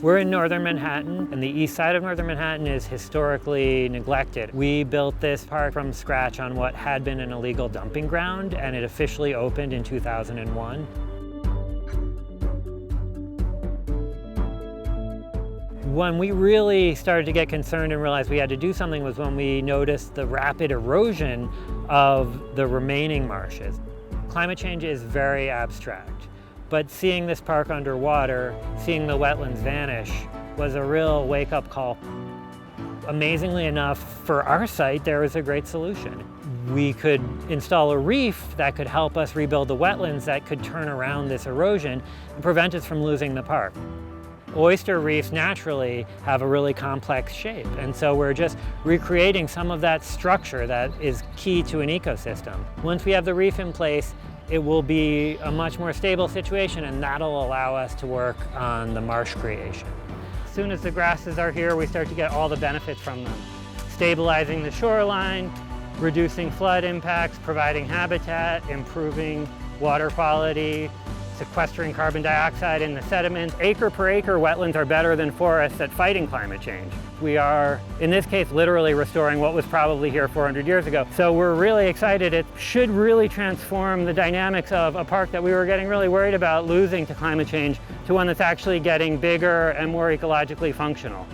We're in northern Manhattan, and the east side of northern Manhattan is historically neglected. We built this park from scratch on what had been an illegal dumping ground, and it officially opened in 2001. When we really started to get concerned and realized we had to do something was when we noticed the rapid erosion of the remaining marshes. Climate change is very abstract, but seeing this park underwater, seeing the wetlands vanish, was a real wake-up call. Amazingly enough, for our site, there was a great solution. We could install a reef that could help us rebuild the wetlands that could turn around this erosion and prevent us from losing the park. Oyster reefs naturally have a really complex shape, and so we're just recreating some of that structure that is key to an ecosystem. Once we have the reef in place, it will be a much more stable situation, and that'll allow us to work on the marsh creation. As soon as the grasses are here, we start to get all the benefits from them. Stabilizing the shoreline, reducing flood impacts, providing habitat, improving water quality, sequestering carbon dioxide in the sediments. Acre per acre, wetlands are better than forests at fighting climate change. We are, in this case, literally restoring what was probably here 400 years ago. So we're really excited. It should really transform the dynamics of a park that we were getting really worried about losing to climate change to one that's actually getting bigger and more ecologically functional.